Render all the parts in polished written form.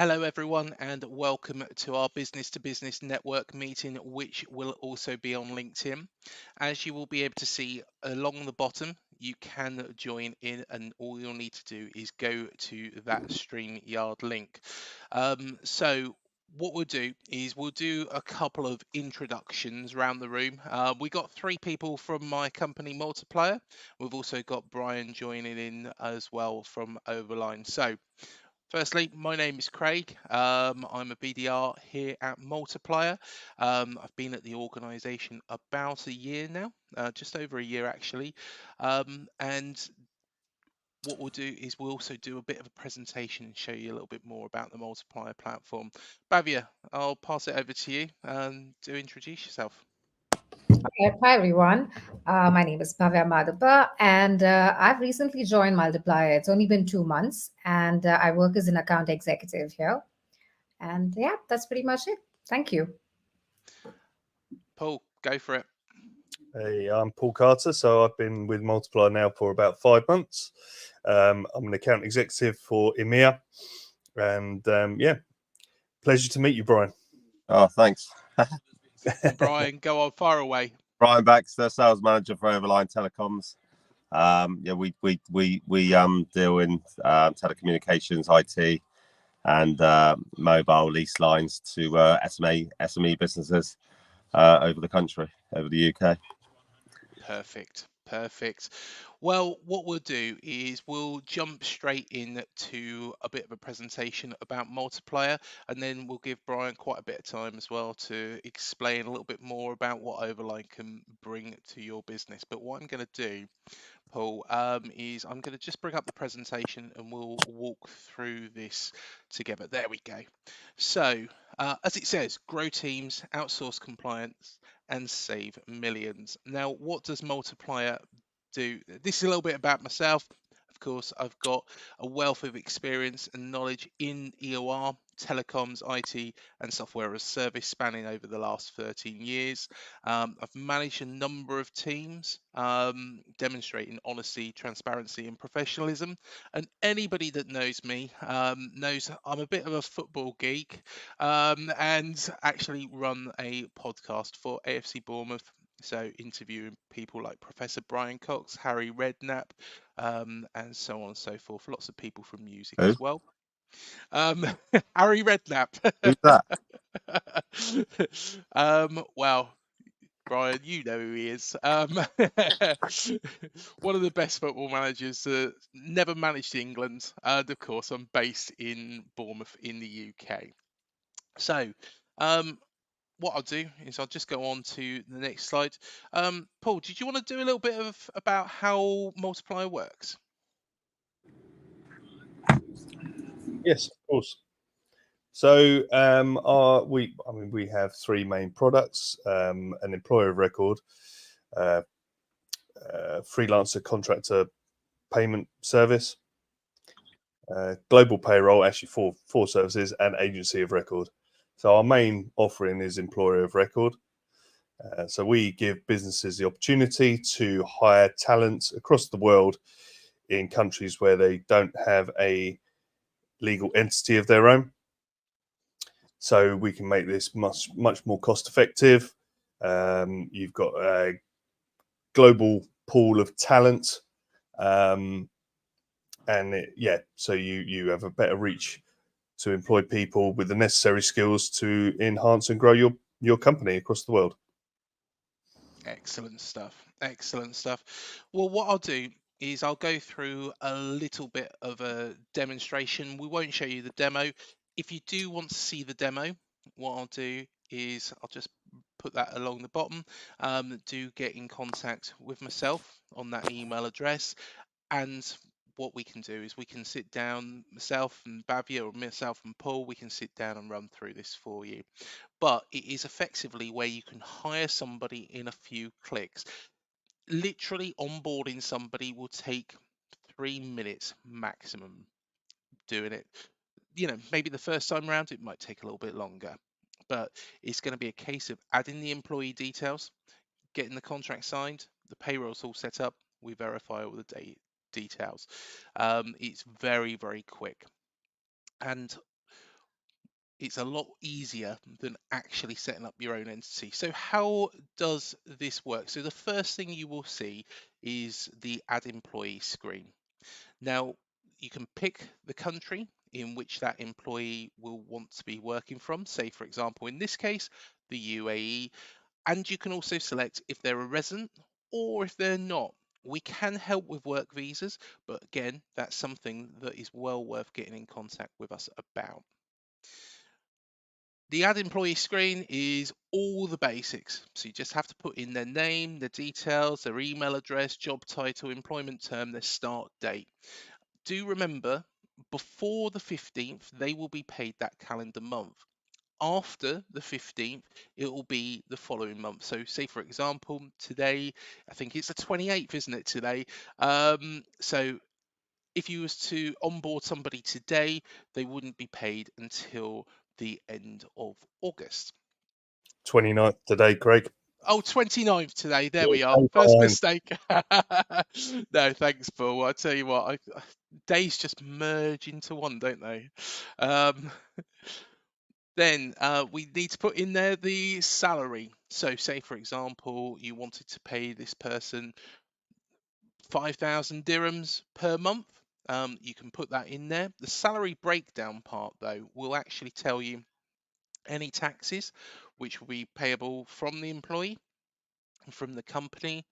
Hello, everyone, and welcome to our business to business network meeting, which will also be on LinkedIn. As you will be able to see along the bottom, you can join in, and all you'll need to do is go to that StreamYard link. What we'll do is we'll do a couple of introductions around the room. We got three people from my company Multiplier. We've also got Brian joining in as well from Overline. Firstly, my name is Craig. I'm a BDR here at Multiplier. I've been at the organisation about a year now, just over a year actually. And what we'll do is we'll also do a bit of a presentation and show you a little bit more about the Multiplier platform. Bhavya, I'll pass it over to you to introduce yourself. Hi everyone. My name is Bhavya Madhapa, and I've recently joined Multiplier. It's only been 2 months, and I work as an account executive here. And yeah, that's pretty much it. Thank you. Paul, go for it. Hey, I'm Paul Carter. So I've been with Multiplier now for about 5 months. I'm an account executive for EMEA, and yeah, pleasure to meet you, Brian. Oh, thanks. And Brian, go on, far away. Brian Baxter, sales manager for Overline Telecoms. We deal in telecommunications, IT, and mobile lease lines to SME businesses over the country, over the UK. Perfect. Well, what we'll do is we'll jump straight into a bit of a presentation about Multiplier, and then we'll give Brian quite a bit of time as well to explain a little bit more about what Overline can bring to your business. But what I'm going to do, Paul, is I'm going to just bring up the presentation and we'll walk through this together. There we go. So, as it says, grow teams, outsource compliance, and save millions. Now, what does Multiplier do? This is a little bit about myself. Of course, I've got a wealth of experience and knowledge in EOR, telecoms, IT, and software as a service spanning over the last 13 years. I've managed a number of teams demonstrating honesty, transparency, and professionalism. And anybody that knows me knows I'm a bit of a football geek and actually run a podcast for AFC Bournemouth. So interviewing people like Professor Brian Cox, Harry Redknapp, and so on and so forth. Lots of people from music Who? as well. Harry Redknapp. Who's that? Well, Brian, you know who he is. One of the best football managers never managed England. And of course, I'm based in Bournemouth in the UK. So, what I'll do is I'll just go on to the next slide. Paul, did you want to do a little bit of about how Multiplier works? Yes, of course. So we have three main products: an employer of record, freelancer contractor payment service, global payroll, actually four services, and agency of record. So our main offering is employer of record. So we give businesses the opportunity to hire talent across the world in countries where they don't have a legal entity of their own. So we can make this much more cost effective. You've got a global pool of talent, and so you have a better reach to employ people with the necessary skills to enhance and grow your company across the world. Excellent stuff. Well, what I'll do is I'll go through a little bit of a demonstration. We won't show you the demo. If you do want to see the demo, what I'll do is I'll just put that along the bottom. Do get in contact with myself on that email address, and what we can do is we can sit down, myself and Bhavya, or myself and Paul, we can sit down and run through this for you. But it is effectively where you can hire somebody in a few clicks. Literally onboarding somebody will take 3 minutes maximum doing it. Maybe the first time around it might take a little bit longer, but it's going to be a case of adding the employee details, getting the contract signed, the payroll's all set up, we verify all the details. It's very, very quick. And It's a lot easier than actually setting up your own entity. So how does this work? So the first thing you will see is the add employee screen. Now, you can pick the country in which that employee will want to be working from. Say, for example, in this case, the UAE, and you can also select if they're a resident or if they're not. We can help with work visas, but again, that's something that is well worth getting in contact with us about. The add employee screen is all the basics. So you just have to put in their name, their details, their email address, job title, employment term, their start date. Do remember, before the 15th, they will be paid that calendar month. After the 15th, it will be the following month. So say, for example, today, I think it's the 28th, isn't it, today? So if you was to onboard somebody today, they wouldn't be paid until the end of August. 29th today, Craig. Oh, 29th today. There we Yeah, are. day First behind. mistake. No, thanks, Paul. I tell you what, days just merge into one, don't they? Then we need to put in there the salary. So say, for example, you wanted to pay this person 5,000 dirhams per month. You can put that in there. The salary breakdown part, though, will actually tell you any taxes which will be payable from the employee, from the company,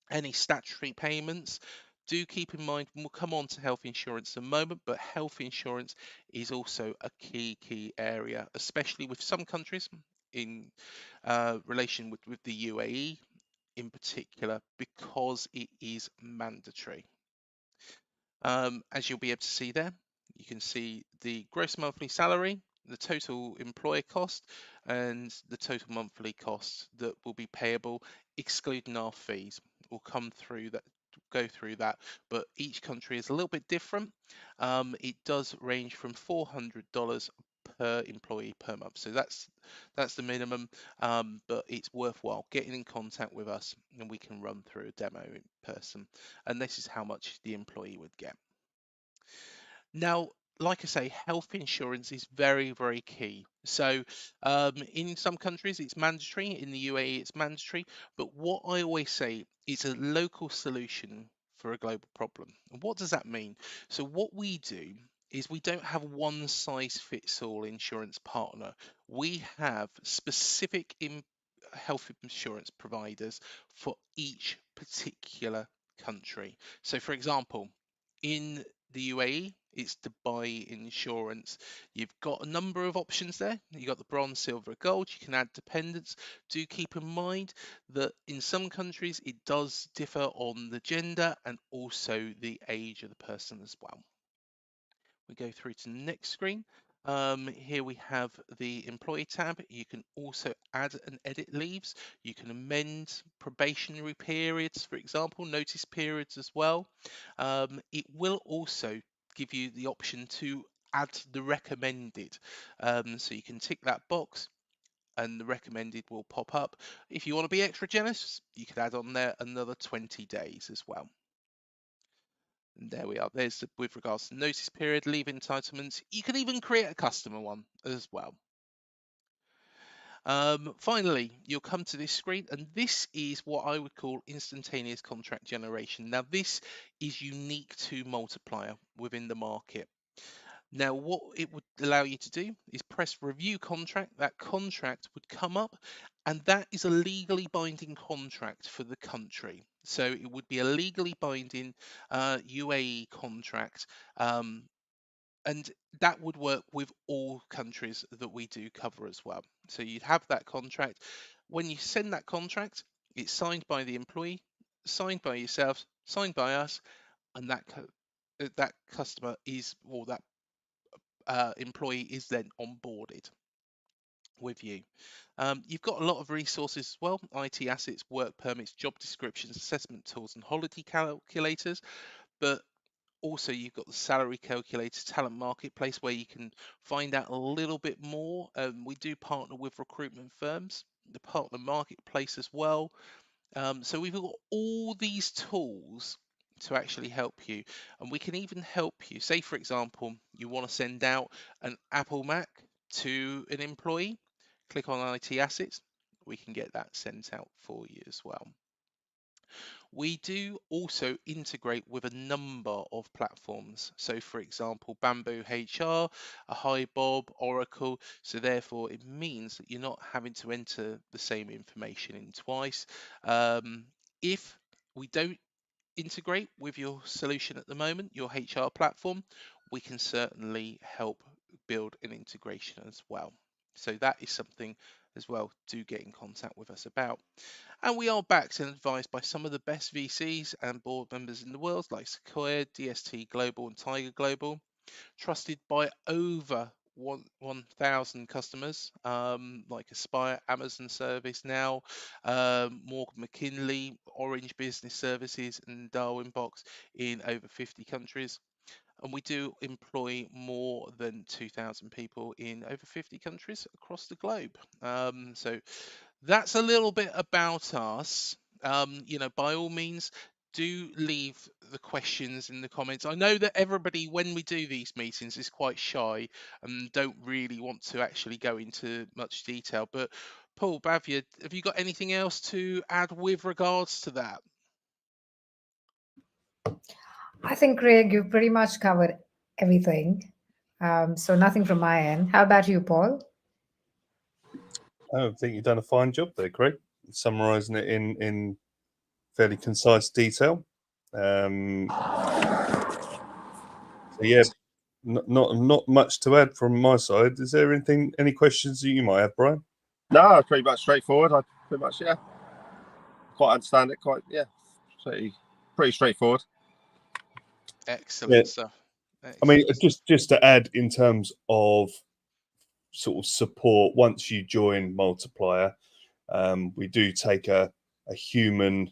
any statutory payments. Do keep in mind, we'll come on to health insurance in a moment, but health insurance is also a key area, especially with some countries in relation with the UAE in particular, because it is mandatory. As you'll be able to see there, you can see the gross monthly salary, the total employer cost, and the total monthly cost that will be payable, excluding our fees. We'll go through that, but each country is a little bit different. It does range from $400 per employee per month, so that's the minimum, but it's worthwhile getting in contact with us and we can run through a demo in person, and this is how much the employee would get. Now, like I say, health insurance is very key. So in some countries it's mandatory, in the UAE it's mandatory, but what I always say is a local solution for a global problem. And what does that mean? So what we do is we don't have one size fits all insurance partner. We have specific health insurance providers for each particular country. So for example, in the UAE, it's Dubai insurance. You've got a number of options there. You've got the bronze, silver, gold. You can add dependents. Do keep in mind that in some countries it does differ on the gender and also the age of the person as well. We go through to the next screen. Here we have the employee tab. You can also add and edit leaves. You can amend probationary periods, for example, notice periods as well. It will also give you the option to add the recommended. So you can tick that box and the recommended will pop up. If you want to be extra generous, you could add on there another 20 days as well. And there we are. There's with regards to notice period, leave entitlements. You can even create a customer one as well. Finally, you'll come to this screen, and this is what I would call instantaneous contract generation. Now, this is unique to Multiplier within the market. Now, what it would allow you to do is press review contract. That contract would come up, and that is a legally binding contract for the country. So it would be a legally binding UAE contract, and that would work with all countries that we do cover as well. So you'd have that contract. When you send that contract, it's signed by the employee, signed by yourselves, signed by us, and that customer is, or that employee is then onboarded with you. You've got a lot of resources as well: IT assets, work permits, job descriptions, assessment tools, and holiday calculators. But also you've got the salary calculator, talent marketplace, where you can find out a little bit more. We do partner with recruitment firms, the partner marketplace as well. So we've got all these tools to actually help you, and we can even help you. Say, for example, you want to send out an Apple Mac to an employee, click on IT assets, we can get that sent out for you as well. We do also integrate with a number of platforms. So for example, Bamboo HR, a HiBob, Oracle. So therefore it means that you're not having to enter the same information in twice. If we don't integrate with your solution at the moment, your HR platform, we can certainly help build an integration as well. So that is something as well to get in contact with us about. And we are backed and advised by some of the best VCs and board members in the world, like Sequoia, DST Global, and Tiger Global, trusted by over 1,000 customers, like Aspire, Amazon ServiceNow, Morgan McKinley, Orange Business Services, and Darwin Box in over 50 countries. And we do employ more than 2,000 people in over 50 countries across the globe. So that's a little bit about us. By all means, do leave the questions in the comments. I know that everybody, when we do these meetings, is quite shy and don't really want to actually go into much detail. But Paul, Bhavya, have you got anything else to add with regards to that? I think, Craig, you've pretty much covered everything. So nothing from my end. How about you, Paul? I think you've done a fine job there, Craig, summarising it in fairly concise detail. So yeah, not much to add from my side. Is there any questions that you might have, Brian? No, pretty much straightforward. I pretty much quite understand it. Pretty straightforward. Excellent stuff. I mean, just to add in terms of sort of support, once you join Multiplier, we do take a human.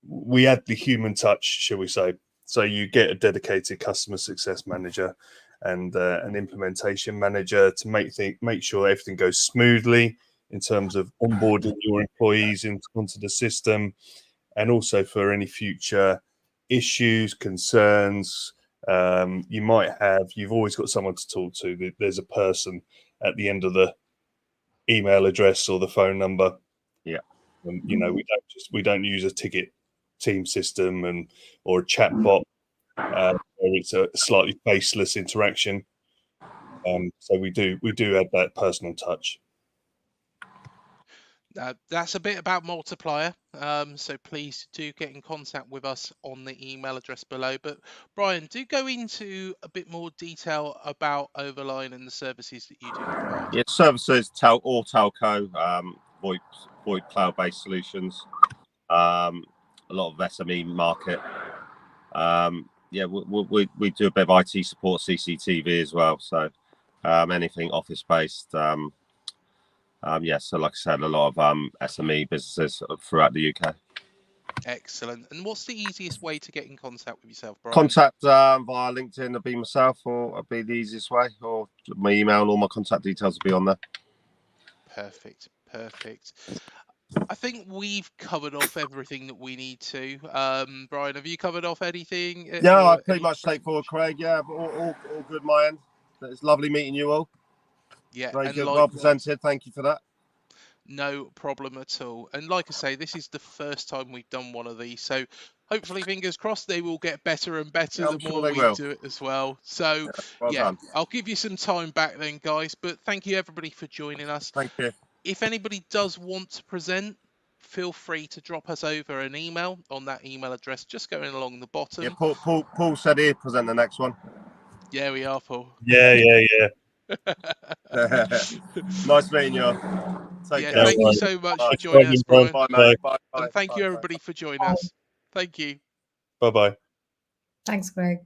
We add the human touch, shall we say? So you get a dedicated customer success manager and an implementation manager to make sure everything goes smoothly in terms of onboarding your employees onto the system, and also for any future issues, concerns you might have. You've always got someone to talk to. There's a person at the end of the email address or the phone number. Yeah. We don't use a ticket team system or a chat bot where it's a slightly faceless interaction. So we do add that personal touch. That's a bit about Multiplier. So please do get in contact with us on the email address below. But Brian, do go into a bit more detail about Overline and the services that you do provide. Yeah, services, all telco, VoIP cloud-based solutions, a lot of SME market. We do a bit of IT support, CCTV as well. So anything office-based. So like I said, a lot of SME businesses throughout the UK. Excellent. And what's the easiest way to get in contact with yourself, Brian? Contact via LinkedIn will be myself, or it'll be the easiest way, or my email and all my contact details will be on there. Perfect. I think we've covered off everything that we need to. Brian, have you covered off anything? Yeah, I pretty much straightforward, Craig. Yeah, but all good my end. It's lovely meeting you all. Yeah, very and good, well presented. Thank you for that. No problem at all. And like I say, this is the first time we've done one of these, so hopefully, fingers crossed, they will get better and better the more we do it as well. So done. I'll give you some time back then, guys. But thank you everybody for joining us. Thank you. If anybody does want to present, feel free to drop us over an email on that email address, just going along the bottom. Yeah, Paul said he'd present the next one. Yeah, we are, Paul. Yeah. Nice meeting you. Thank you so much for joining us, Brian. Bye, mate. Bye. And thank you everybody for joining us. Thank you. Bye-bye. Thanks, Greg.